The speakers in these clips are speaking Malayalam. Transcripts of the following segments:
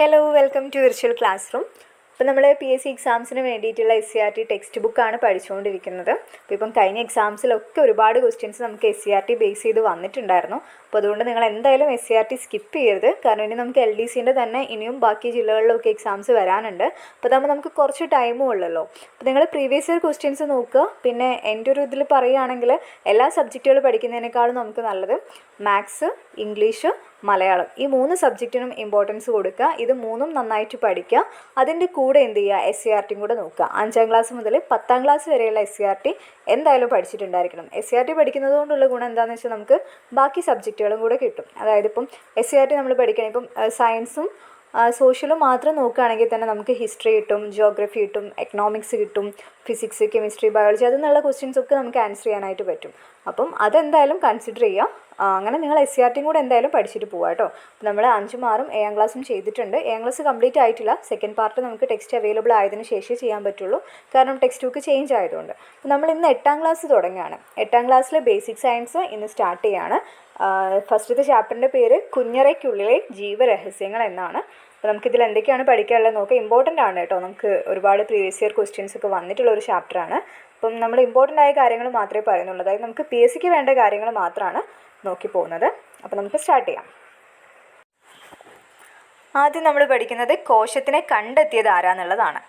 Hello, welcome to virtual classroom. ഇപ്പോൾ നമ്മൾ PSC എക്സാംസിന് വേണ്ടിയിട്ടുള്ള SCRT ടെക്സ്റ്റ് ബുക്കാണ് പഠിച്ചുകൊണ്ടിരിക്കുന്നത്. അപ്പോൾ ഇപ്പം കഴിഞ്ഞ എക്സാംസിലൊക്കെ ഒരുപാട് ക്വസ്റ്റ്യൻസ് നമുക്ക് SCRT ബേസ് ചെയ്ത് വന്നിട്ടുണ്ടായിരുന്നു. അപ്പോൾ അതുകൊണ്ട് നിങ്ങൾ എന്തായാലും SCRT സ്കിപ്പ് ചെയ്യരുത്. കാരണം ഇനി നമുക്ക് LDCൻ്റെ തന്നെ ഇനിയും ബാക്കി ജില്ലകളിലൊക്കെ എക്സാംസ് വരാനുണ്ട്. അപ്പോൾ അതാകുമ്പോൾ നമുക്ക് കുറച്ച് ടൈമും ഉള്ളല്ലോ. അപ്പോൾ നിങ്ങൾ പ്രീവിയസ് ഇയർ ക്വസ്റ്റ്യൻസ് നോക്കുക. പിന്നെ എൻ്റെ ഒരു ഇതിൽ പറയുകയാണെങ്കിൽ എല്ലാ സബ്ജക്റ്റുകൾ പഠിക്കുന്നതിനേക്കാളും നമുക്ക് നല്ലത് മാത്സ്, ഇംഗ്ലീഷ്, മലയാളം ഈ 3 സബ്ജക്റ്റിനും ഇമ്പോർട്ടൻസ് കൊടുക്കുക. ഇത് 3ഉം നന്നായിട്ട് പഠിക്കുക. അതിൻ്റെ കൂടെ എന്ത് ചെയ്യുക, SCRT കൂടെ നോക്കുക. 5ാം ക്ലാസ് മുതൽ 10ാം ക്ലാസ് വരെയുള്ള SCRT എന്തായാലും പഠിച്ചിട്ടുണ്ടായിരിക്കണം. SCRT പഠിക്കുന്നത് കൊണ്ടുള്ള ഗുണം എന്താണെന്ന് വെച്ചാൽ നമുക്ക് ബാക്കി സബ്ജക്റ്റുകളും കൂടെ കിട്ടും. അതായത് ഇപ്പം SCRT നമ്മൾ പഠിക്കണം, ഇപ്പം സയൻസും സോഷ്യലും മാത്രം നോക്കുകയാണെങ്കിൽ തന്നെ നമുക്ക് ഹിസ്റ്ററി കിട്ടും, ജിയോഗ്രഫി കിട്ടും, എക്കണോമിക്സ് കിട്ടും, ഫിസിക്സ്, കെമിസ്ട്രി, ബയോളജി അതിനുള്ള ക്വസ്റ്റ്യൻസൊക്കെ നമുക്ക് ആൻസർ ചെയ്യാനായിട്ട് പറ്റും. അപ്പം അതെന്തായാലും കൺസിഡർ ചെയ്യുക. അങ്ങനെ നിങ്ങൾ SCRT കൂടെ എന്തായാലും പഠിച്ചിട്ട് പോകാം കേട്ടോ. നമ്മൾ 5ഉം 6ഉം 7ാം ക്ലാസ്സും ചെയ്തിട്ടുണ്ട്. 7ാം ക്ലാസ് കംപ്ലീറ്റ് ആയിട്ടില്ല. സെക്കൻഡ് പാർട്ട് നമുക്ക് ടെക്സ്റ്റ് അവൈലബിൾ ആയതിനു ശേഷമേ ചെയ്യാൻ പറ്റുള്ളൂ. കാരണം ടെക്സ്റ്റ് ബുക്ക് ചേഞ്ച് ആയതുകൊണ്ട്. നമ്മൾ ഇന്ന് 8ാം ക്ലാസ് തുടങ്ങുകയാണ്. 8ാം ക്ലാസ്സിലെ ബേസിക് സയൻസ് ഇന്ന് സ്റ്റാർട്ട് ചെയ്യുകയാണ്. ഫസ്റ്റത്തെ ചാപ്റ്ററിൻ്റെ പേര് കുഞ്ഞറയ്ക്കുള്ളിലെ ജീവരഹസ്യങ്ങൾ എന്നാണ്. അപ്പോൾ നമുക്കിതിൽ എന്തൊക്കെയാണ് പഠിക്കാനുള്ളത് നോക്കാം. ഇമ്പോർട്ടൻ്റ് ആണ് കേട്ടോ. നമുക്ക് ഒരുപാട് പ്രീവിയസ് ഇയർ ക്വസ്റ്റ്യൻസ് ഒക്കെ വന്നിട്ടുള്ള ഒരു ചാപ്റ്ററാണ്. അപ്പം നമ്മൾ ഇമ്പോർട്ടൻ്റ് ആയ കാര്യങ്ങൾ മാത്രമേ പറയുന്നുള്ളൂ. അതായത് നമുക്ക് PSCക്ക് വേണ്ട കാര്യങ്ങൾ മാത്രമാണ് നോക്കി പോകുന്നത്. അപ്പോൾ നമുക്ക് സ്റ്റാർട്ട് ചെയ്യാം. ആദ്യം നമ്മൾ പഠിക്കുന്നത് കോശത്തിനെ കണ്ടെത്തിയത് ആരാന്നുള്ളതാണ്.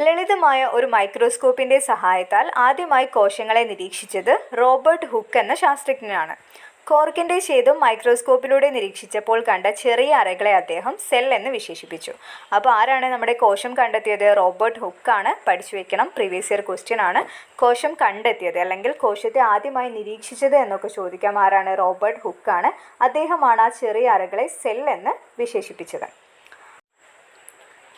ലളിതമായ ഒരു മൈക്രോസ്കോപ്പിൻ്റെ സഹായത്താൽ ആദ്യമായി കോശങ്ങളെ നിരീക്ഷിച്ചത് റോബർട്ട് ഹുക്ക് എന്ന ശാസ്ത്രജ്ഞനാണ്. കോർക്കിൻ്റെ ഛേദം മൈക്രോസ്കോപ്പിലൂടെ നിരീക്ഷിച്ചപ്പോൾ കണ്ട ചെറിയ അറകളെ അദ്ദേഹം സെൽ എന്ന് വിശേഷിപ്പിച്ചു. അപ്പോൾ ആരാണ് നമ്മുടെ കോശം കണ്ടെത്തിയത്? റോബർട്ട് ഹുക്കാണ്. പഠിച്ചു വെക്കണം, പ്രീവിയസ് ഇയർ ക്വസ്റ്റ്യൻ ആണ്. കോശം കണ്ടെത്തിയത് അല്ലെങ്കിൽ കോശത്തെ ആദ്യമായി നിരീക്ഷിച്ചത് എന്നൊക്കെ ചോദിക്കാം. ആരാണ്? റോബർട്ട് ഹുക്കാണ്. അദ്ദേഹമാണ് ആ ചെറിയ അറകളെ സെൽ എന്ന് വിശേഷിപ്പിച്ചത്.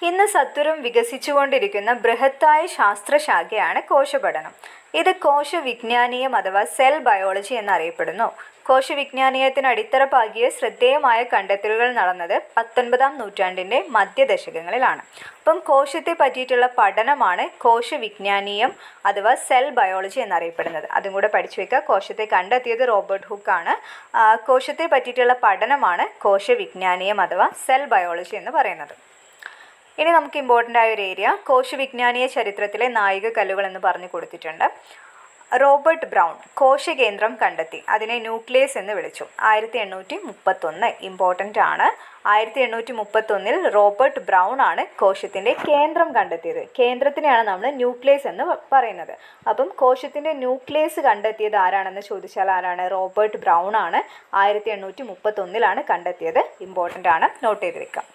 ഇന്ന് സത്വരം വികസിച്ചുകൊണ്ടിരിക്കുന്ന ബൃഹത്തായ ശാസ്ത്രശാഖയാണ് കോശപഠനം. ഇത് കോശവിജ്ഞാനീയം അഥവാ സെൽ ബയോളജി എന്നറിയപ്പെടുന്നു. കോശവിജ്ഞാനീയത്തിന് അടിത്തറ പാകിയ ശ്രദ്ധേയമായ കണ്ടെത്തലുകൾ നടന്നത് 19ാം നൂറ്റാണ്ടിൻ്റെ മധ്യദശകങ്ങളിലാണ്. അപ്പം കോശത്തെ പറ്റിയിട്ടുള്ള പഠനമാണ് കോശവിജ്ഞാനീയം അഥവാ സെൽ ബയോളജി എന്നറിയപ്പെടുന്നത്. അതും കൂടെ പഠിച്ചു വെക്കുക. കോശത്തെ കണ്ടെത്തിയത് റോബർട്ട് ഹുക്കാണ്. കോശത്തെ പറ്റിയിട്ടുള്ള പഠനമാണ് കോശവിജ്ഞാനീയം അഥവാ സെൽ ബയോളജി എന്ന് പറയുന്നത്. ഇനി നമുക്ക് ഇമ്പോർട്ടൻ്റ് ആയ ഒരു ഏരിയ കോശവിജ്ഞാനീയ ചരിത്രത്തിലെ നായിക കല്ലുകൾ എന്ന് പറഞ്ഞു കൊടുത്തിട്ടുണ്ട്. റോബർട്ട് ബ്രൗൺ കോശകേന്ദ്രം കണ്ടെത്തി. അതിനെ ന്യൂക്ലിയസ് എന്ന് വിളിച്ചു. 1831 ഇമ്പോർട്ടൻ്റ് ആണ്. 1831 റോബർട്ട് ബ്രൗൺ ആണ് കോശത്തിൻ്റെ കേന്ദ്രം കണ്ടെത്തിയത്. കേന്ദ്രത്തിനെയാണ് നമ്മൾ ന്യൂക്ലിയസ് എന്ന് പറയുന്നത്. അപ്പം കോശത്തിൻ്റെ ന്യൂക്ലിയസ് കണ്ടെത്തിയത് ആരാണെന്ന് ചോദിച്ചാൽ ആരാണ്? റോബർട്ട് ബ്രൗൺ ആണ്. 1831 കണ്ടെത്തിയത്. ഇമ്പോർട്ടൻ്റ് ആണ്, നോട്ട് ചെയ്ത് വെക്കാം.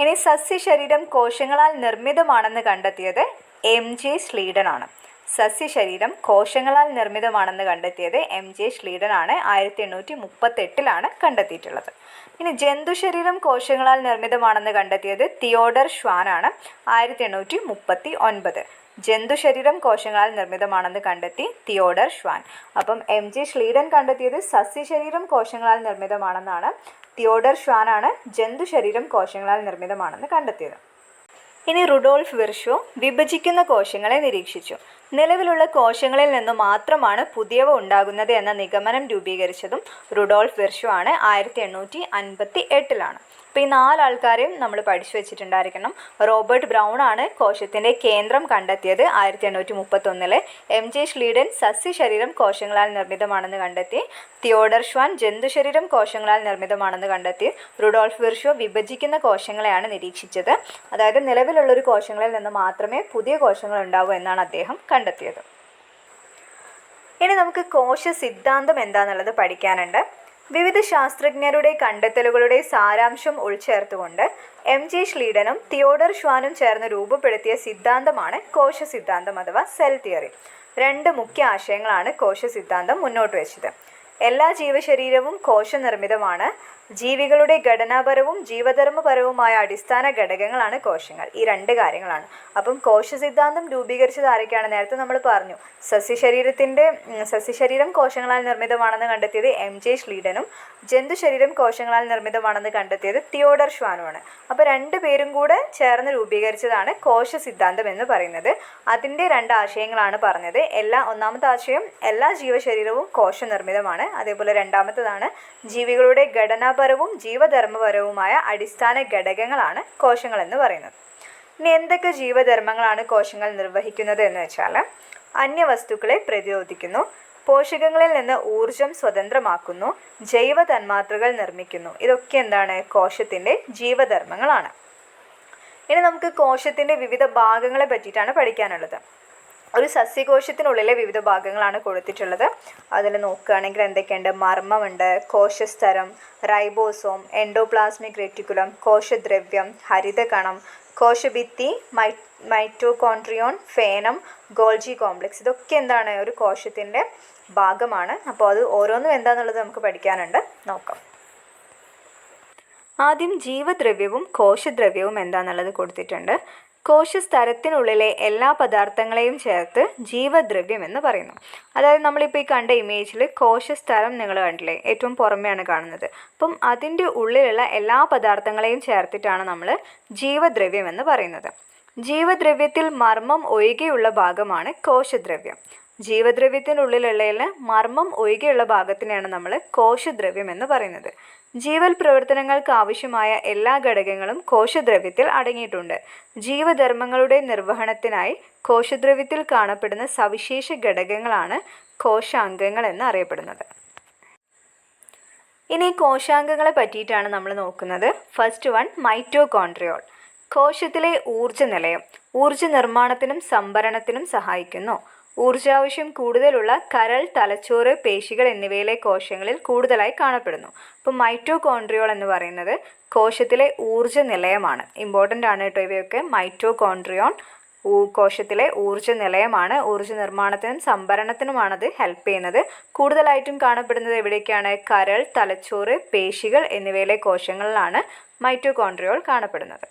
ഇനി സസ്യശരീരം കോശങ്ങളാൽ നിർമ്മിതമാണെന്ന് കണ്ടെത്തിയത് MJ സ്ലീഡൻ ആണ്. സസ്യശരീരം കോശങ്ങളാൽ നിർമ്മിതമാണെന്ന് കണ്ടെത്തിയത് MJ സ്ലീഡൻ ആണ്. 1838 കണ്ടെത്തിയിട്ടുള്ളത്. ഇനി ജന്തുശരീരം കോശങ്ങളാൽ നിർമ്മിതമാണെന്ന് കണ്ടെത്തിയത് തിയോഡർ ഷ്വാൻ ആണ്. 1839 ജന്തുശരീരം കോശങ്ങളാൽ നിർമ്മിതമാണെന്ന് കണ്ടെത്തി തിയോഡർ ഷ്വാൻ. അപ്പം MJ സ്ലീഡൻ കണ്ടെത്തിയത് സസ്യശരീരം കോശങ്ങളാൽ നിർമ്മിതമാണെന്നാണ്. തിയോഡർ ഷ്വാനാണ് ജന്തുശരീരം കോശങ്ങളാൽ നിർമ്മിതമാണെന്ന് കണ്ടെത്തിയത്. ഇനി റുഡോൾഫ് വിർഷോ വിഭജിക്കുന്ന കോശങ്ങളെ നിരീക്ഷിച്ചു. നിലവിലുള്ള കോശങ്ങളിൽ നിന്ന് മാത്രമാണ് പുതിയവ ഉണ്ടാകുന്നത് എന്ന നിഗമനം രൂപീകരിച്ചതും റുഡോൾഫ് വിർഷോ ആണ്. 1858 അപ്പോൾ ഈ 4 ആൾക്കാരെയും നമ്മൾ പഠിച്ചു വെച്ചിട്ടുണ്ടായിരിക്കണം. റോബർട്ട് ബ്രൗൺ ആണ് കോശത്തിൻ്റെ കേന്ദ്രം കണ്ടെത്തിയത് 1831. MJ സ്ലീഡൻ സസ്യശരീരം കോശങ്ങളാൽ നിർമ്മിതമാണെന്ന് കണ്ടെത്തി. തിയോഡർ ഷ്വാൻ ജന്തുശരീരം കോശങ്ങളാൽ നിർമ്മിതമാണെന്ന് കണ്ടെത്തി. റുഡോൾഫ് വിർഷോ വിഭജിക്കുന്ന കോശങ്ങളെയാണ് നിരീക്ഷിച്ചത്. അതായത് നിലവിലുള്ളൊരു കോശങ്ങളിൽ നിന്ന് മാത്രമേ പുതിയ കോശങ്ങൾ ഉണ്ടാവൂ എന്നാണ് അദ്ദേഹം കണ്ടെത്തിയത്. ഇനി നമുക്ക് കോശ സിദ്ധാന്തം എന്താണെന്നുള്ളത് പഠിക്കാനുണ്ട്. വിവിധ ശാസ്ത്രജ്ഞരുടെ കണ്ടെത്തലുകളുടെ സാരാംശം ഉൾച്ചേർത്തുകൊണ്ട് MJ സ്ലീഡനും തിയോഡർ ഷ്വാനും ചേർന്ന് രൂപപ്പെടുത്തിയ സിദ്ധാന്തമാണ് കോശ സിദ്ധാന്തം അഥവാ സെൽ തിയറി. 2 മുഖ്യ ആശയങ്ങളാണ് കോശ സിദ്ധാന്തം മുന്നോട്ട് വെച്ചത്. എല്ലാ ജീവശരീരവും കോശനിർമ്മിതമാണ്. ജീവികളുടെ ഘടനാപരവും ജീവധർമ്മപരവുമായ അടിസ്ഥാന ഘടകങ്ങളാണ് കോശങ്ങൾ. ഈ 2 കാര്യങ്ങളാണ്. അപ്പം കോശ സിദ്ധാന്തം രൂപീകരിച്ചത് ആരൊക്കെയാണ്? നേരത്തെ നമ്മൾ പറഞ്ഞു. സസ്യശരീരം കോശങ്ങളാൽ നിർമ്മിതമാണെന്ന് കണ്ടെത്തിയത് MJ സ്ലീഡനും ജന്തുശരീരം കോശങ്ങളാൽ നിർമ്മിതമാണെന്ന് കണ്ടെത്തിയത് തിയോഡർ ഷ്വാനുമാണ്. അപ്പോൾ 2 പേരും കൂടെ ചേർന്ന് രൂപീകരിച്ചതാണ് കോശ സിദ്ധാന്തം എന്ന് പറയുന്നത്. അതിൻ്റെ 2 ആശയങ്ങളാണ് പറഞ്ഞത്. ഒന്നാമത്തെ ആശയം എല്ലാ ജീവശരീരവും കോശനിർമ്മിതമാണ്. അതേപോലെ രണ്ടാമത്തേതാണ് ജീവികളുടെ ഘടനാ ഘടനാപരവും ജീവധർമ്മപരവുമായ അടിസ്ഥാന ഘടകങ്ങളാണ് കോശങ്ങൾ എന്ന് പറയുന്നത്. ഇനി എന്തൊക്കെ ജീവധർമ്മങ്ങളാണ് കോശങ്ങൾ നിർവഹിക്കുന്നത് എന്ന് വെച്ചാൽ, അന്യവസ്തുക്കളെ പ്രതിരോധിക്കുന്നു, പോഷകങ്ങളിൽ നിന്ന് ഊർജം സ്വതന്ത്രമാക്കുന്നു, ജൈവ തന്മാത്രകൾ നിർമ്മിക്കുന്നു. ഇതൊക്കെ എന്താണ്? കോശത്തിൻ്റെ ജീവധർമ്മങ്ങളാണ്. ഇനി നമുക്ക് കോശത്തിൻ്റെ വിവിധ ഭാഗങ്ങളെ പറ്റിയിട്ടാണ് പഠിക്കാനുള്ളത്. ഒരു സസ്യകോശത്തിനുള്ളിലെ വിവിധ ഭാഗങ്ങളാണ് കൊടുത്തിട്ടുള്ളത്. അതിൽ നോക്കുകയാണെങ്കിൽ എന്തൊക്കെയുണ്ട്? മർമ്മമുണ്ട്, കോശസ്തരം, റൈബോസോം, എൻഡോപ്ലാസ്മിക് റെറ്റിക്കുലം, കോശദ്രവ്യം, ഹരിതകണം, കോശഭിത്തി, മൈറ്റോകോൺട്രിയോൺ, ഫേനം, ഗോൾജി കോംപ്ലക്സ്. ഇതൊക്കെ എന്താണ്? ഒരു കോശത്തിൻ്റെ ഭാഗമാണ്. അപ്പോൾ അത് ഓരോന്നും എന്താണെന്നുള്ളത് നമുക്ക് പഠിക്കാനുണ്ട്. നോക്കാം. ആദ്യം ജീവദ്രവ്യവും കോശദ്രവ്യവും എന്താണെന്നുള്ളത് കൊടുത്തിട്ടുണ്ട്. കോശസ്തരത്തിനുള്ളിലെ എല്ലാ പദാർത്ഥങ്ങളെയും ചേർത്ത് ജീവദ്രവ്യം എന്ന് പറയുന്നു. അതായത് നമ്മളിപ്പോൾ ഈ കണ്ട ഇമേജിൽ കോശസ്തരം നിങ്ങൾ കണ്ടില്ലേ? ഏറ്റവും പുറമെയാണ് കാണുന്നത്. അപ്പം അതിൻ്റെ ഉള്ളിലുള്ള എല്ലാ പദാർത്ഥങ്ങളെയും ചേർത്തിട്ടാണ് നമ്മൾ ജീവദ്രവ്യം എന്ന് പറയുന്നത്. ജീവദ്രവ്യത്തിൽ മർമ്മം ഒഴികെയുള്ള ഭാഗമാണ് കോശദ്രവ്യം. ജീവദ്രവ്യത്തിനുള്ളിലുള്ള മർമ്മം ഒഴികെയുള്ള ഭാഗത്തിനെയാണ് നമ്മൾ കോശദ്രവ്യം എന്ന് പറയുന്നത്. ജീവൽ പ്രവർത്തനങ്ങൾക്ക് ആവശ്യമായ എല്ലാ ഘടകങ്ങളും കോശദ്രവ്യത്തിൽ അടങ്ങിയിട്ടുണ്ട്. ജീവധർമ്മങ്ങളുടെ നിർവഹണത്തിനായി കോശദ്രവ്യത്തിൽ കാണപ്പെടുന്ന സവിശേഷ ഘടകങ്ങളാണ് കോശാംഗങ്ങൾ എന്ന് അറിയപ്പെടുന്നത്. ഇനി കോശാംഗങ്ങളെ പറ്റിയിട്ടാണ് നമ്മൾ നോക്കുന്നത്. First one, മൈറ്റോകോൺട്രിയോൾ. കോശത്തിലെ ഊർജ്ജ നിലയം. ഊർജ്ജ നിർമ്മാണത്തിനും സംഭരണത്തിനും സഹായിക്കുന്നു. ഊർജാവശ്യം കൂടുതലുള്ള കരൾ, തലച്ചോറ്, പേശികൾ എന്നിവയിലെ കോശങ്ങളിൽ കൂടുതലായി കാണപ്പെടുന്നു. അപ്പോൾ മൈറ്റോകോൺട്രിയോൾ എന്ന് പറയുന്നത് കോശത്തിലെ ഊർജ്ജ നിലയമാണ്. ഇമ്പോർട്ടൻ്റ് ആണ് കേട്ടോ ഇവയൊക്കെ. മൈറ്റോകോൺട്രിയോൺ കോശത്തിലെ ഊർജ്ജ നിലയമാണ്. ഊർജ്ജ നിർമ്മാണത്തിനും സംഭരണത്തിനുമാണത് ഹെൽപ്പ് ചെയ്യുന്നത്. കൂടുതലായിട്ടും കാണപ്പെടുന്നത് എവിടേക്കാണ്? കരൾ, തലച്ചോറ്, പേശികൾ എന്നിവയിലെ കോശങ്ങളിലാണ് മൈറ്റോകോൺട്രിയോൾ കാണപ്പെടുന്നത്.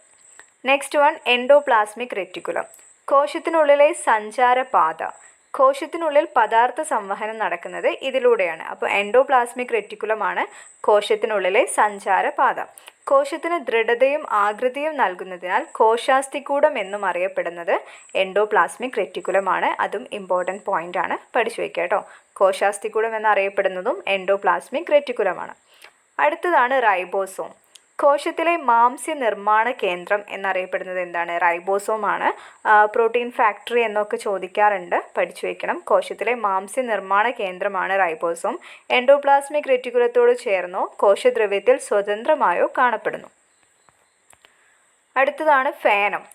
Next one, endoplasmic reticulum. കോശത്തിനുള്ളിലെ സഞ്ചാരപാത. കോശത്തിനുള്ളിൽ പദാർത്ഥ സംവഹനം നടക്കുന്നത് ഇതിലൂടെയാണ്. അപ്പോൾ എൻഡോപ്ലാസ്മിക് റെറ്റിക്കുലമാണ് കോശത്തിനുള്ളിലെ സഞ്ചാരപാത. കോശത്തിന് ദൃഢതയും ആകൃതിയും നൽകുന്നതിനാൽ കോശാസ്ഥികൂടം എന്നും അറിയപ്പെടുന്നത് എൻഡോപ്ലാസ്മിക് റെറ്റിക്കുലമാണ്. അതും ഇമ്പോർട്ടൻറ്റ് പോയിൻ്റ് ആണ്, പഠിച്ചു വയ്ക്കുക കേട്ടോ. കോശാസ്ഥികൂടം എന്നറിയപ്പെടുന്നതും എൻഡോപ്ലാസ്മിക് റെറ്റിക്കുലമാണ്. അടുത്തതാണ് റൈബോസോം. കോശത്തിലെ മാംസ്യ നിർമ്മാണ കേന്ദ്രം എന്നറിയപ്പെടുന്നത് എന്താണ്? റൈബോസോമാണ്. പ്രോട്ടീൻ ഫാക്ടറി എന്നൊക്കെ ചോദിക്കാറുണ്ട്, പഠിച്ചു വയ്ക്കണം. കോശത്തിലെ മാംസ്യ നിർമ്മാണ കേന്ദ്രമാണ് റൈബോസോം. എൻഡോപ്ലാസ്മിക് റെറ്റിക്കുലത്തോട് ചേർന്നോ കോശദ്രവ്യത്തിൽ സ്വതന്ത്രമായോ കാണപ്പെടുന്നു. അടുത്തതാണ് ഫേനം.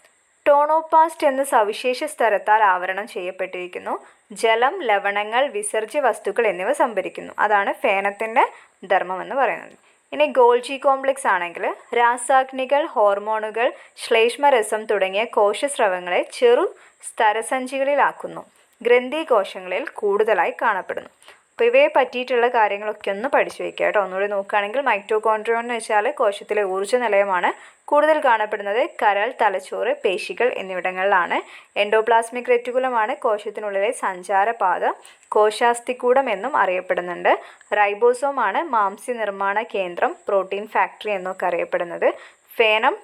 ടോണോപാസ്റ്റ് എന്ന സവിശേഷ സ്ഥലത്താൽ ആവരണം ചെയ്യപ്പെട്ടിരിക്കുന്നു. ജലം, ലവണങ്ങൾ, വിസർജ്യ വസ്തുക്കൾ എന്നിവ സംഭരിക്കുന്നു. അതാണ് ഫേനത്തിൻ്റെ ധർമ്മം എന്ന് പറയുന്നത്. ഇനി ഗോൾജി കോംപ്ലക്സ് ആണെങ്കിൽ രാസാഗ്നികൾ, ഹോർമോണുകൾ, ശ്ലേഷ്മരസം തുടങ്ങിയ കോശസ്രവങ്ങളെ ചെറു സ്തരസഞ്ചികളിലാക്കുന്നു. ഗ്രന്ഥികോശങ്ങളിൽ കൂടുതലായി കാണപ്പെടുന്നു. അപ്പോൾ ഇവയെ പറ്റിയിട്ടുള്ള കാര്യങ്ങളൊക്കെ ഒന്ന് പഠിച്ചു വയ്ക്കുക കേട്ടോ. ഒന്നുകൂടി നോക്കുകയാണെങ്കിൽ മൈറ്റോകോൺട്രിയോൺ എന്ന് വെച്ചാൽ കോശത്തിലെ ഊർജ്ജ നിലയമാണ്. കൂടുതൽ കാണപ്പെടുന്നത് കരൾ, തലച്ചോറ്, പേശികൾ എന്നിവിടങ്ങളിലാണ്. എൻഡോപ്ലാസ്മിക് റെറ്റിക്കുലമാണ് കോശത്തിനുള്ളിലെ സഞ്ചാരപാത. കോശാസ്ഥികൂടം എന്നും അറിയപ്പെടുന്നുണ്ട്. റൈബോസോമാണ് മാംസ്യ നിർമ്മാണ കേന്ദ്രം, പ്രോട്ടീൻ ഫാക്ടറി എന്നൊക്കെ അറിയപ്പെടുന്നത്. ഫേനം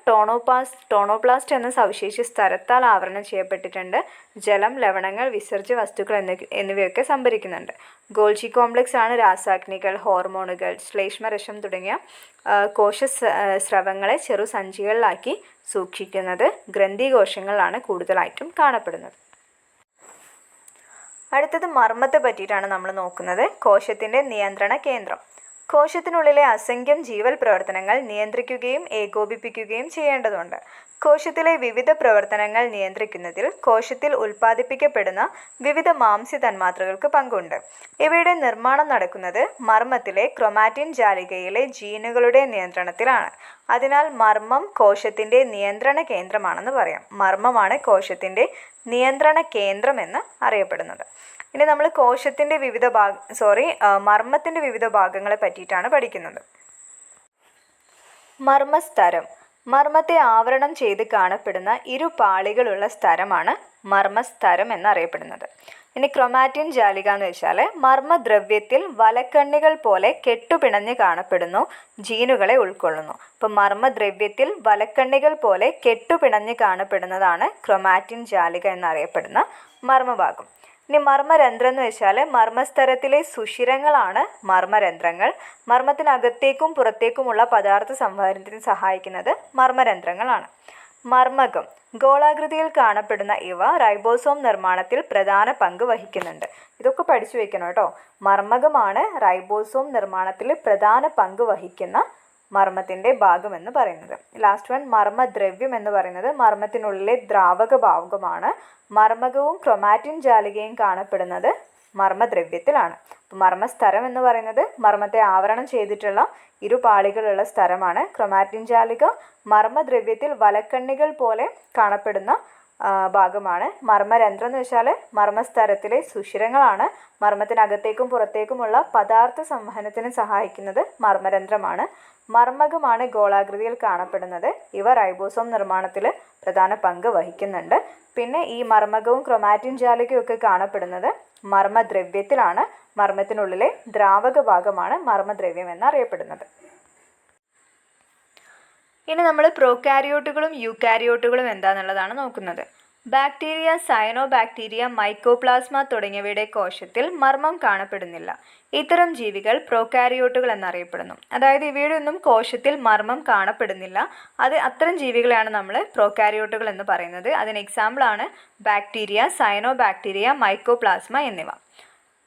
ടോണോപ്ലാസ്റ്റ് എന്ന സവിശേഷ സ്ഥലത്താൽ ആവരണം ചെയ്യപ്പെട്ടിട്ടുണ്ട്. ജലം, ലവണങ്ങൾ, വിസർജ്യ വസ്തുക്കൾ എന്നിവയൊക്കെ സംഭരിക്കുന്നുണ്ട്. ഗോൾജി കോംപ്ലക്സ് ആണ് രാസാഗ്നികൾ, ഹോർമോണുകൾ, ശ്ലേഷ്മരസം തുടങ്ങിയ കോശസ്രവങ്ങളെ ചെറുസഞ്ചികളിലാക്കി സൂക്ഷിക്കുന്നത്. ഗ്രന്ഥികോശങ്ങളിലാണ് കൂടുതലായിട്ടും കാണപ്പെടുന്നത്. അടുത്തത് മർമ്മത്തെ പറ്റിയിട്ടാണ് നമ്മൾ നോക്കുന്നത്. കോശത്തിൻ്റെ നിയന്ത്രണ കേന്ദ്രം. കോശത്തിനുള്ളിലെ അസംഖ്യം ജീവൽ പ്രവർത്തനങ്ങൾ നിയന്ത്രിക്കുകയും ഏകോപിപ്പിക്കുകയും ചെയ്യേണ്ടതുണ്ട്. കോശത്തിലെ വിവിധ പ്രവർത്തനങ്ങൾ നിയന്ത്രിക്കുന്നതിൽ കോശത്തിൽ ഉൽപ്പാദിപ്പിക്കപ്പെടുന്ന വിവിധ മാംസ്യ തന്മാത്രകൾക്ക് പങ്കുണ്ട്. ഇവയുടെ നിർമ്മാണം നടക്കുന്നത് മർമ്മത്തിലെ ക്രൊമാറ്റിൻ ജാലികയിലെ ജീനുകളുടെ നിയന്ത്രണത്തിലാണ്. അതിനാൽ മർമ്മം കോശത്തിൻ്റെ നിയന്ത്രണ കേന്ദ്രമാണെന്ന് പറയാം. മർമ്മമാണ് കോശത്തിൻ്റെ നിയന്ത്രണ കേന്ദ്രം എന്ന് അറിയപ്പെടുന്നത്. ഇനി നമ്മൾ കോശത്തിൻ്റെ മർമ്മത്തിൻ്റെ വിവിധ ഭാഗങ്ങളെ പറ്റിയിട്ടാണ് പഠിക്കുന്നത്. മർമ്മസ്തരം. മർമ്മത്തെ ആവരണം ചെയ്ത് കാണപ്പെടുന്ന ഇരുപാളികളുള്ള സ്ഥലമാണ് മർമ്മസ്തരം എന്നറിയപ്പെടുന്നത്. ഇനി ക്രൊമാറ്റിൻ ജാലിക എന്ന് വെച്ചാൽ മർമ്മദ്രവ്യത്തിൽ വലക്കണ്ണികൾ പോലെ കെട്ടുപിണഞ്ഞ് കാണപ്പെടുന്നു, ജീനുകളെ ഉൾക്കൊള്ളുന്നു. അപ്പം മർമ്മദ്രവ്യത്തിൽ വലക്കണ്ണികൾ പോലെ കെട്ടുപിണഞ്ഞ് കാണപ്പെടുന്നതാണ് ക്രൊമാറ്റിൻ ജാലിക എന്നറിയപ്പെടുന്ന മർമ്മഭാഗം. ഇനി മർമ്മരന്ധ്രം എന്ന് വെച്ചാൽ മർമ്മസ്തരത്തിലെ സുഷിരങ്ങളാണ് മർമ്മരന്ധ്രങ്ങൾ. മർമ്മത്തിനകത്തേക്കും പുറത്തേക്കുമുള്ള പദാർത്ഥ സംവഹനത്തിന് സഹായിക്കുന്നത് മർമ്മരന്ധ്രങ്ങളാണ്. മർമ്മകം ഗോളാകൃതിയിൽ കാണപ്പെടുന്ന ഇവ റൈബോസോം നിർമ്മാണത്തിൽ പ്രധാന പങ്ക് വഹിക്കുന്നുണ്ട്. ഇതൊക്കെ പഠിച്ചു വെക്കണം കേട്ടോ. മർമ്മകമാണ് റൈബോസോം നിർമ്മാണത്തിൽ പ്രധാന പങ്ക് വഹിക്കുന്ന മർമ്മത്തിൻ്റെ ഭാഗം എന്ന് പറയുന്നത്. ലാസ്റ്റ് വൺ മർമ്മദ്രവ്യം എന്ന് പറയുന്നത് മർമ്മത്തിനുള്ളിലെ ദ്രാവക ഭാഗമാണ്. മർമ്മകവും ക്രൊമാറ്റിൻ ജാലികയും കാണപ്പെടുന്നത് മർമ്മദ്രവ്യത്തിലാണ്. മർമ്മസ്തരം എന്ന് പറയുന്നത് മർമ്മത്തെ ആവരണം ചെയ്തിട്ടുള്ള ഇരുപാളികളുള്ള സ്ഥലമാണ്. ക്രൊമാറ്റിൻ ജാലിക മർമ്മദ്രവ്യത്തിൽ വലക്കണ്ണികൾ പോലെ കാണപ്പെടുന്ന ഭാഗമാണ്. മർമ്മരന്ധ്രം എന്ന് വെച്ചാൽ മർമ്മസ്തരത്തിലെ സുഷിരങ്ങളാണ്. മർമ്മത്തിനകത്തേക്കും പുറത്തേക്കുമുള്ള പദാർത്ഥ സംവഹനത്തിന് സഹായിക്കുന്നത് മർമ്മരന്ധ്രമാണ്. മർമ്മകമാണ് ഗോളാകൃതിയിൽ കാണപ്പെടുന്നത്. ഇവ റൈബോസോം നിർമ്മാണത്തിൽ പ്രധാന പങ്ക് വഹിക്കുന്നുണ്ട്. പിന്നെ ഈ മർമ്മകവും ക്രൊമാറ്റിൻ ജാലികയും ഒക്കെ കാണപ്പെടുന്നത് മർമ്മദ്രവ്യത്തിലാണ്. മർമ്മത്തിനുള്ളിലെ ദ്രാവക ഭാഗമാണ് മർമ്മദ്രവ്യം എന്നറിയപ്പെടുന്നത്. ഇനി നമ്മൾ പ്രോകാരിയോട്ടുകളും യൂകാരിയോട്ടുകളും എന്താണെന്നുള്ളതാണ് നോക്കുന്നത്. ബാക്ടീരിയ, സയനോബാക്ടീരിയ, മൈക്കോപ്ലാസ്മ തുടങ്ങിയവയുടെ കോശത്തിൽ മർമ്മം കാണപ്പെടുന്നില്ല. ഇത്തരം ജീവികൾ പ്രോകാരിയോട്ടുകൾ എന്നറിയപ്പെടുന്നു. അതായത് ഇവയുടെ ഒന്നും കോശത്തിൽ മർമ്മം കാണപ്പെടുന്നില്ല. അത്തരം ജീവികളെയാണ് നമ്മൾ പ്രോകാരിയോട്ടുകൾ എന്ന് പറയുന്നത്. അതിന് എക്സാമ്പിളാണ് ബാക്ടീരിയ, സയനോബാക്ടീരിയ, മൈക്കോപ്ലാസ്മ എന്നിവ.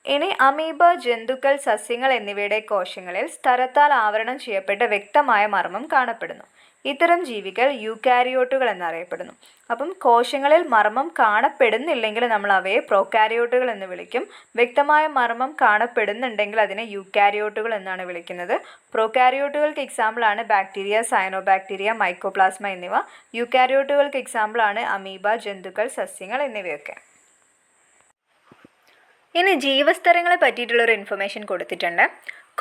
ഇനി അമീബ, ജന്തുക്കൾ, സസ്യങ്ങൾ എന്നിവയുടെ കോശങ്ങളിൽ സ്തരത്താൽ ആവരണം ചെയ്യപ്പെട്ട വ്യക്തമായ മർമ്മം കാണപ്പെടുന്നു. ഇത്തരം ജീവികൾ യൂകാരിയോട്ടുകൾ എന്നറിയപ്പെടുന്നു. അപ്പം കോശങ്ങളിൽ മർമ്മം കാണപ്പെടുന്നില്ലെങ്കിൽ നമ്മൾ അവയെ പ്രോകാരിയോട്ടുകൾ എന്ന് വിളിക്കും. വ്യക്തമായ മർമ്മം കാണപ്പെടുന്നുണ്ടെങ്കിൽ അതിനെ യൂകാരിയോട്ടുകൾ എന്നാണ് വിളിക്കുന്നത്. പ്രോകാരിയോട്ടുകൾക്ക് എക്സാമ്പിളാണ് ബാക്ടീരിയ, സയനോബാക്ടീരിയ, മൈക്കോപ്ലാസ്മ എന്നിവ. യൂകാരിയോട്ടുകൾക്ക് എക്സാമ്പിളാണ് അമീബ, ജന്തുക്കൾ, സസ്യങ്ങൾ എന്നിവയൊക്കെ. ഇനി ജീവസ്തരങ്ങളെ പറ്റിയിട്ടുള്ളൊരു ഇൻഫർമേഷൻ കൊടുത്തിട്ടുണ്ട്.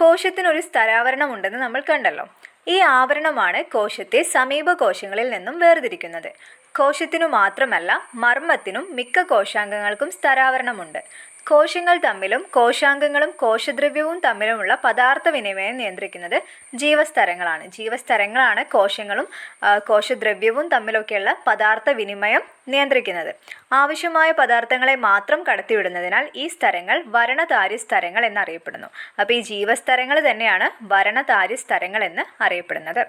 കോശത്തിനൊരു സ്തരാവരണം ഉണ്ടെന്ന് നമ്മൾ കണ്ടല്ലോ. ഈ ആവരണമാണ് കോശത്തെ സമീപ കോശങ്ങളിൽ നിന്നും വേർതിരിക്കുന്നത്. കോശത്തിനു മാത്രമല്ല മർമ്മത്തിനും മിക്ക കോശാംഗങ്ങൾക്കും സ്തരാവരണമുണ്ട്. കോശങ്ങൾ തമ്മിലും കോശാംഗങ്ങളും കോശദ്രവ്യവും തമ്മിലുമുള്ള പദാർത്ഥ വിനിമയം നിയന്ത്രിക്കുന്നത് ജീവസ്തരങ്ങളാണ്. ജീവസ്തരങ്ങളാണ് കോശങ്ങളും കോശദ്രവ്യവും തമ്മിലൊക്കെയുള്ള പദാർത്ഥ വിനിമയം നിയന്ത്രിക്കുന്നത്. ആവശ്യമായ പദാർത്ഥങ്ങളെ മാത്രം കടത്തിവിടുന്നതിനാൽ ഈ സ്തരങ്ങൾ വരണതാരി സ്തരങ്ങൾ എന്നറിയപ്പെടുന്നു. അപ്പോൾ ഈ ജീവസ്തരങ്ങൾ തന്നെയാണ് വരണതാരി സ്തരങ്ങൾ എന്ന് അറിയപ്പെടുന്നത്.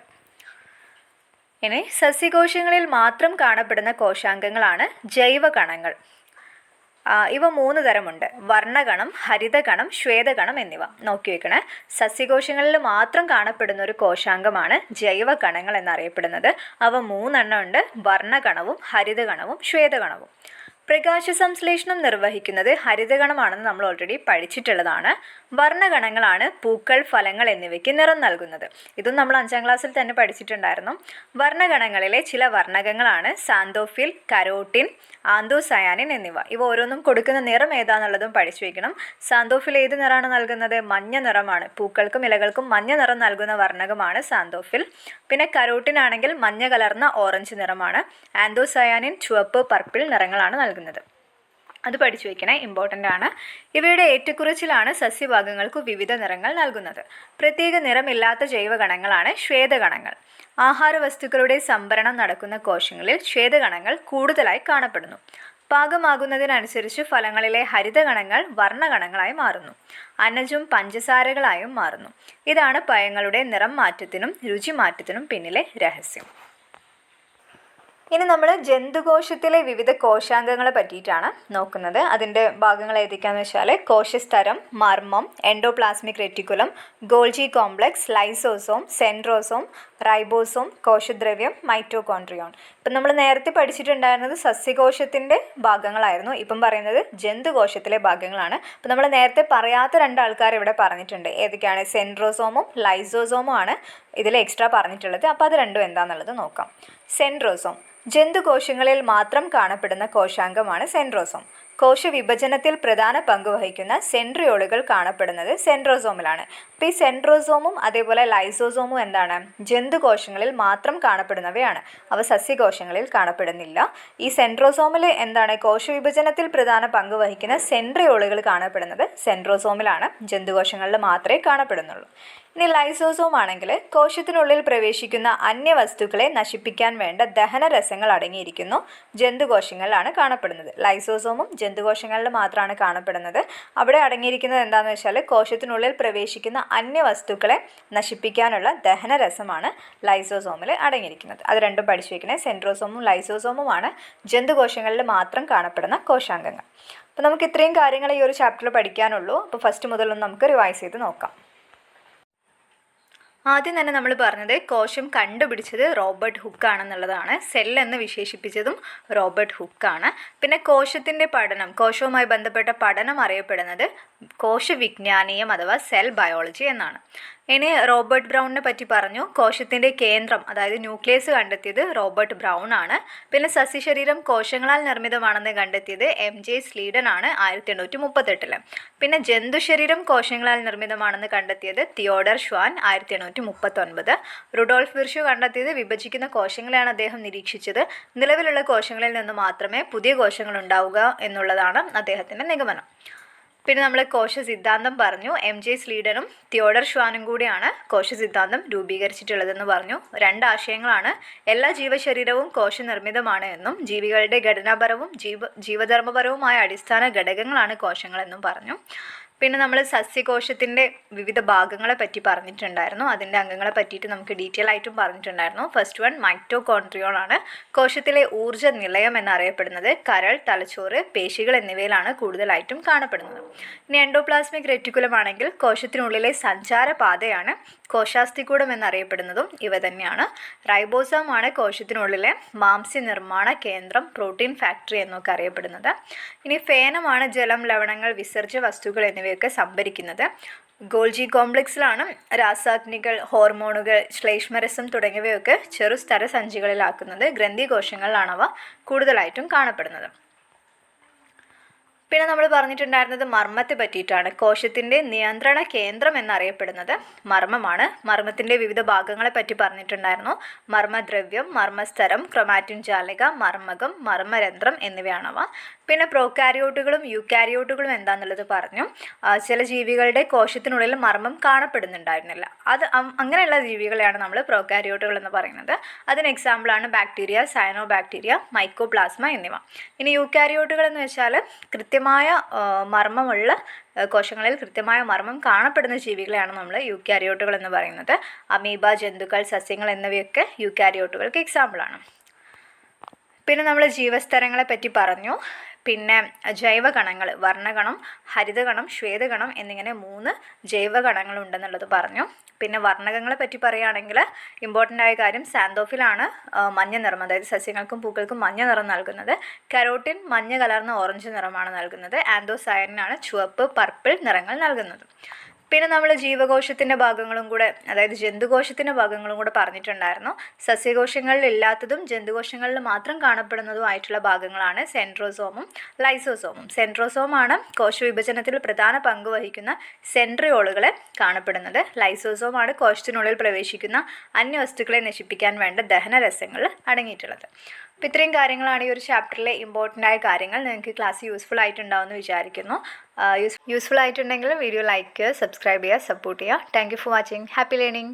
ഇനി സസ്യകോശങ്ങളിൽ മാത്രം കാണപ്പെടുന്ന കോശാംഗങ്ങളാണ് ജൈവകണങ്ങൾ. ഇവ 3 തരമുണ്ട്: വർണ്ണകണം, ഹരിതകണം, ശ്വേതകണം എന്നിവ. നോക്കി വെക്കണേ. സസ്യകോശങ്ങളിൽ മാത്രം കാണപ്പെടുന്ന ഒരു കോശാംഗമാണ് ജൈവകണങ്ങൾ എന്നറിയപ്പെടുന്നത്. അവ 3 എണ്ണം ഉണ്ട്: വർണ്ണകണവും ഹരിതകണവും ശ്വേതകണവും. പ്രകാശ സംശ്ലേഷണം നിർവഹിക്കുന്നത് ഹരിതകണമാണെന്ന് നമ്മൾ ഓൾറെഡി പഠിച്ചിട്ടുള്ളതാണ്. വർണ്ണകണങ്ങളാണ് പൂക്കൾ, ഫലങ്ങൾ എന്നിവയ്ക്ക് നിറം നൽകുന്നത്. ഇതും നമ്മൾ 5ാം ക്ലാസ്സിൽ തന്നെ പഠിച്ചിട്ടുണ്ടായിരുന്നു. വർണ്ണകണങ്ങളിലെ ചില വർണ്ണകങ്ങളാണ് സാന്തോഫിൽ, കരോട്ടിൻ, ആന്തോസയാനിൻ എന്നിവ. ഇവ ഓരോന്നും കൊടുക്കുന്ന നിറം ഏതാണെന്നുള്ളതും പഠിച്ചു വയ്ക്കണം. സാന്തോഫിൽ ഏത് നിറമാണ് നൽകുന്നത്? മഞ്ഞ നിറമാണ്. പൂക്കൾക്കും ഇലകൾക്കും മഞ്ഞ നിറം നൽകുന്ന വർണ്ണകമാണ് സാന്തോഫിൽ. പിന്നെ കരോട്ടിൻ ആണെങ്കിൽ മഞ്ഞ കലർന്ന ഓറഞ്ച് നിറമാണ്. ആന്തോസയാനിൻ ചുവപ്പ്, പർപ്പിൾ നിറങ്ങളാണ് നൽകുന്നത്. അത് പഠിച്ചു വയ്ക്കണേ, ഇമ്പോർട്ടൻ്റ് ആണ്. ഇവയുടെ ഏറ്റക്കുറച്ചിലാണ് സസ്യഭാഗങ്ങൾക്ക് വിവിധ നിറങ്ങൾ നൽകുന്നത്. പ്രത്യേക നിറമില്ലാത്ത ജൈവകണങ്ങളാണ് ശ്വേതകണങ്ങൾ. ആഹാരവസ്തുക്കളുടെ സംഭരണം നടക്കുന്ന കോശങ്ങളിൽ ശ്വേതകണങ്ങൾ കൂടുതലായി കാണപ്പെടുന്നു. പാകമാകുന്നതിനനുസരിച്ച് ഫലങ്ങളിലെ ഹരിതകണങ്ങൾ വർണ്ണകണങ്ങളായി മാറുന്നു. അന്നജം പഞ്ചസാരകളായും മാറുന്നു. ഇതാണ് പഴങ്ങളുടെ നിറം മാറ്റത്തിനും രുചി മാറ്റത്തിനും പിന്നിലെ രഹസ്യം. ഇനി നമ്മൾ ജന്തുകോശത്തിലെ വിവിധ കോശാംഗങ്ങളെ പറ്റിയിട്ടാണ് നോക്കുന്നത്. അതിൻ്റെ ഭാഗങ്ങൾ ഏതൊക്കെയാണെന്ന് വെച്ചാൽ കോശസ്തരം, മർമ്മം, endoplasmic reticulum, Golgi complex, lysosome, centrosome, ribosome, കോശദ്രവ്യം, മൈറ്റോകോൺട്രിയോൺ. ഇപ്പം നമ്മൾ നേരത്തെ പഠിച്ചിട്ടുണ്ടായിരുന്നത് സസ്യകോശത്തിൻ്റെ ഭാഗങ്ങളായിരുന്നു. ഇപ്പം പറയുന്നത് ജന്തുകോശത്തിലെ ഭാഗങ്ങളാണ്. അപ്പം നമ്മൾ നേരത്തെ പറയാത്ത 2 ആൾക്കാർ ഇവിടെ പറഞ്ഞിട്ടുണ്ട്. ഏതൊക്കെയാണ്? സെൻട്രോസോമും ലൈസോസോമും ആണ് ഇതിൽ എക്സ്ട്രാ പറഞ്ഞിട്ടുള്ളത്. അപ്പോൾ അത് രണ്ടും എന്താണെന്നുള്ളത് നോക്കാം. സെൻട്രോസോം ജന്തുകോശങ്ങളിൽ മാത്രം കാണപ്പെടുന്ന കോശാംഗമാണ് സെൻട്രോസോം. കോശവിഭജനത്തിൽ പ്രധാന പങ്ക് വഹിക്കുന്ന സെൻട്രിയോളുകൾ കാണപ്പെടുന്നത് സെൻട്രോസോമിലാണ്. അപ്പോൾ ഈ സെൻട്രോസോമും അതേപോലെ ലൈസോസോമും എന്താണ്? ജന്തുകോശങ്ങളിൽ മാത്രം കാണപ്പെടുന്നവയാണ്. അവ സസ്യകോശങ്ങളിൽ കാണപ്പെടുന്നില്ല. ഈ സെൻട്രോസോമിൽ എന്താണ്? കോശവിഭജനത്തിൽ പ്രധാന പങ്ക് വഹിക്കുന്ന സെൻട്രിയോളുകൾ കാണപ്പെടുന്നത് സെൻട്രോസോമിലാണ്. ജന്തുകോശങ്ങളിൽ മാത്രമേ കാണപ്പെടുന്നുള്ളൂ. ഇനി ലൈസോസോം ആണെങ്കിൽ കോശത്തിനുള്ളിൽ പ്രവേശിക്കുന്ന അന്യവസ്തുക്കളെ നശിപ്പിക്കാൻ വേണ്ട ദഹനരസങ്ങൾ അടങ്ങിയിരിക്കുന്നു ജന്തുകോശങ്ങളിലാണ് കാണപ്പെടുന്നത്. ലൈസോസോമും ജന്തുകോശങ്ങളിൽ മാത്രമാണ് കാണപ്പെടുന്നത്. അവിടെ അടങ്ങിയിരിക്കുന്നത് എന്താണെന്ന് വെച്ചാൽ കോശത്തിനുള്ളിൽ പ്രവേശിക്കുന്ന അന്യവസ്തുക്കളെ നശിപ്പിക്കാനുള്ള ദഹനരസമാണ് ലൈസോസോമിൽ അടങ്ങിയിരിക്കുന്നത്. അത് രണ്ടും പഠിച്ചു വയ്ക്കണേ. സെൻട്രോസോമും ലൈസോസോമുമാണ് ജന്തുകോശങ്ങളിൽ മാത്രം കാണപ്പെടുന്ന കോശാംഗങ്ങൾ. അപ്പോൾ നമുക്ക് ഇത്രയും കാര്യങ്ങൾ ഈ ഒരു ചാപ്റ്ററിൽ പഠിക്കാനുള്ളൂ. അപ്പോൾ ഫസ്റ്റ് മുതലൊന്ന് നമുക്ക് റിവൈസ് ചെയ്ത് നോക്കാം. ആദ്യം തന്നെ നമ്മൾ പറഞ്ഞത് കോശം കണ്ടുപിടിച്ചത് റോബർട്ട് ഹുക്കാണെന്നുള്ളതാണ്. സെൽ എന്ന് വിശേഷിപ്പിച്ചതും റോബർട്ട് ഹുക്കാണ്. പിന്നെ കോശത്തിൻ്റെ പഠനം, കോശവുമായി ബന്ധപ്പെട്ട പഠനം അറിയപ്പെടുന്നത് കോശവിജ്ഞാനീയം അഥവാ സെൽ ബയോളജി എന്നാണ്. ഇനി റോബർട്ട് ബ്രൗണിനെ പറ്റി പറഞ്ഞു. കോശത്തിൻ്റെ കേന്ദ്രം അതായത് ന്യൂക്ലിയസ് കണ്ടെത്തിയത് റോബർട്ട് ബ്രൗൺ ആണ്. പിന്നെ സസ്യശരീരം കോശങ്ങളാൽ നിർമ്മിതമാണെന്ന് കണ്ടെത്തിയത് MJ സ്ലീഡൻ ആണ് 1838. പിന്നെ ജന്തുശരീരം കോശങ്ങളാൽ നിർമ്മിതമാണെന്ന് കണ്ടെത്തിയത് തിയോഡർ ഷ്വാൻ 1839. റുഡോൾഫ് വിർഷു കണ്ടെത്തിയത് വിഭജിക്കുന്ന കോശങ്ങളെയാണ് അദ്ദേഹം നിരീക്ഷിച്ചത്. നിലവിലുള്ള കോശങ്ങളിൽ നിന്ന് മാത്രമേ പുതിയ കോശങ്ങൾ ഉണ്ടാവുക എന്നുള്ളതാണ് അദ്ദേഹത്തിൻ്റെ നിഗമനം. പിന്നെ നമ്മൾ കോശ സിദ്ധാന്തം പറഞ്ഞു. MJ സ്ലീഡനും തിയോഡർ ഷ്വാനും കൂടിയാണ് കോശ സിദ്ധാന്തം രൂപീകരിച്ചിട്ടുള്ളതെന്ന് പറഞ്ഞു. 2 ആശയങ്ങളാണ്. എല്ലാ ജീവശരീരവും കോശനിർമ്മിതമാണ് എന്നും ജീവികളുടെ ഘടനാപരവും ജീവധർമ്മപരവുമായ അടിസ്ഥാന ഘടകങ്ങളാണ് കോശങ്ങളെന്നും പറഞ്ഞു. പിന്നെ നമ്മൾ സസ്യകോശത്തിൻ്റെ വിവിധ ഭാഗങ്ങളെ പറ്റി പറഞ്ഞിട്ടുണ്ടായിരുന്നു. അതിൻ്റെ അംഗങ്ങളെ പറ്റിയിട്ട് നമുക്ക് ഡീറ്റെയിൽ ആയിട്ടും പറഞ്ഞിട്ടുണ്ടായിരുന്നു. ഫസ്റ്റ് വൺ മൈറ്റോകോൺട്രിയോൺ ആണ്. കോശത്തിലെ ഊർജ്ജ നിലയം എന്നറിയപ്പെടുന്നത് കരൾ, തലച്ചോറ്, പേശികൾ എന്നിവയിലാണ് കൂടുതലായിട്ടും കാണപ്പെടുന്നത്. ഇനി എൻഡോപ്ലാസ്മിക് റെറ്റിക്കുലം ആണെങ്കിൽ കോശത്തിനുള്ളിലെ സഞ്ചാരപാതയാണ്. കോശാസ്ഥികൂടം എന്നറിയപ്പെടുന്നതും ഇവ തന്നെയാണ്. റൈബോസോം ആണ് കോശത്തിനുള്ളിലെ മാംസ്യ നിർമ്മാണ കേന്ദ്രം, പ്രോട്ടീൻ ഫാക്ടറി എന്നൊക്കെ അറിയപ്പെടുന്നത്. ഇനി ഫേനമാണ് ജലം, ലവണങ്ങൾ, വിസർജ്യ വസ്തുക്കൾ എന്നിവയൊക്കെ സംഭരിക്കുന്നത്. ഗോൾജി കോംപ്ലക്സിലാണ് രാസാഗ്നികൾ, ഹോർമോണുകൾ, ശ്ലേഷ്മരസം തുടങ്ങിയവയൊക്കെ ചെറുസ്തര സഞ്ചികളിലാക്കുന്നത്. ഗ്രന്ഥികോശങ്ങളിലാണ് അവ കൂടുതലായിട്ടും കാണപ്പെടുന്നത്. പിന്നെ നമ്മൾ പറഞ്ഞിട്ടുണ്ടായിരുന്നത് മർമ്മത്തെ പറ്റിയിട്ടാണ്. കോശത്തിൻ്റെ നിയന്ത്രണ കേന്ദ്രം എന്നറിയപ്പെടുന്നത് മർമ്മമാണ്. മർമ്മത്തിൻ്റെ വിവിധ ഭാഗങ്ങളെ പറ്റി പറഞ്ഞിട്ടുണ്ടായിരുന്നു. മർമ്മദ്രവ്യം, മർമ്മസ്തരം, ക്രൊമാറ്റിൻ ജാലിക, മർമ്മകം, മർമ്മരന്ധ്രം എന്നിവയാണവ. പിന്നെ പ്രോകാരിയോട്ടുകളും യൂക്കാരിയോട്ടുകളും എന്താണെന്നുള്ളത് പറഞ്ഞു. ചില ജീവികളുടെ കോശത്തിനുള്ളിൽ മർമ്മം കാണപ്പെടുന്നുണ്ടായിരുന്നില്ല. അങ്ങനെയുള്ള ജീവികളെയാണ് നമ്മൾ പ്രോകാരിയോട്ടുകൾ എന്ന് പറയുന്നത്. അതിന് എക്സാമ്പിളാണ് ബാക്ടീരിയ, സയനോ ബാക്ടീരിയ, മൈക്കോപ്ലാസ്മ എന്നിവ. ഇനി യൂക്കാരിയോട്ടുകൾ എന്ന് വെച്ചാൽ കൃത്യമായ മർമ്മമുള്ള കോശങ്ങളിൽ കൃത്യമായ മർമ്മം കാണപ്പെടുന്ന ജീവികളെയാണ് നമ്മൾ യൂക്കാരിയോട്ടുകൾ എന്ന് പറയുന്നത്. അമീബ, ജന്തുക്കൾ, സസ്യങ്ങൾ എന്നിവയൊക്കെ യൂക്കാരിയോട്ടുകൾക്ക് എക്സാമ്പിളാണ്. പിന്നെ നമ്മൾ ജീവസ്തരങ്ങളെ പറ്റി പറഞ്ഞു. പിന്നെ ജൈവകണങ്ങൾ, വർണ്ണകണം, ഹരിതകണം, ശ്വേതകണം എന്നിങ്ങനെ 3 ജൈവകണങ്ങളുണ്ടെന്നുള്ളത് പറഞ്ഞു. പിന്നെ വർണ്ണകങ്ങളെ പറ്റി പറയുകയാണെങ്കിൽ ഇമ്പോർട്ടൻ്റ് ആയ കാര്യം സാന്തോഫിലാണ് മഞ്ഞ നിറം, അതായത് സസ്യങ്ങൾക്കും പൂക്കൾക്കും മഞ്ഞ നിറം നൽകുന്നത്. കരോട്ടിൻ മഞ്ഞ കലർന്ന ഓറഞ്ച് നിറമാണ് നൽകുന്നത്. ആന്തോസയനിനാണ് ചുവപ്പ്, പർപ്പിൾ നിറങ്ങൾ നൽകുന്നത്. പിന്നെ നമ്മൾ ജീവകോശത്തിൻ്റെ ഭാഗങ്ങളും കൂടെ, അതായത് ജന്തുകോശത്തിൻ്റെ ഭാഗങ്ങളും കൂടെ പറഞ്ഞിട്ടുണ്ടായിരുന്നു. സസ്യകോശങ്ങളിൽ ഇല്ലാത്തതും ജന്തുകോശങ്ങളിൽ മാത്രം കാണപ്പെടുന്നതുമായിട്ടുള്ള ഭാഗങ്ങളാണ് സെൻട്രോസോമും ലൈസോസോമും. സെൻട്രോസോമാണ് കോശവിഭജനത്തിൽ പ്രധാന പങ്ക് വഹിക്കുന്ന സെൻട്രിയോളുകളെ കാണപ്പെടുന്നത്. ലൈസോസോമാണ് കോശത്തിനുള്ളിൽ പ്രവേശിക്കുന്ന അന്യവസ്തുക്കളെ നശിപ്പിക്കാൻ വേണ്ട ദഹനരസങ്ങൾ അടങ്ങിയിട്ടുള്ളത്. അപ്പോൾ ഇത്രയും കാര്യങ്ങളാണ് ഈ ഒരു ചാപ്റ്ററിലെ ഇമ്പോർട്ടൻ്റ് ആയ കാര്യങ്ങൾ. നിങ്ങൾക്ക് ക്ലാസ് യൂസ്ഫുൾ ആയിട്ടുണ്ടാവുമെന്ന് വിചാരിക്കുന്നു. യൂസ്ഫുൾ ആയിട്ടുണ്ടെങ്കിൽ വീഡിയോ ലൈക്ക് ചെയ്യുക, സബ്സ്ക്രൈബ് ചെയ്യുക, സപ്പോർട്ട് ചെയ്യുക. Thank you for watching. Happy learning.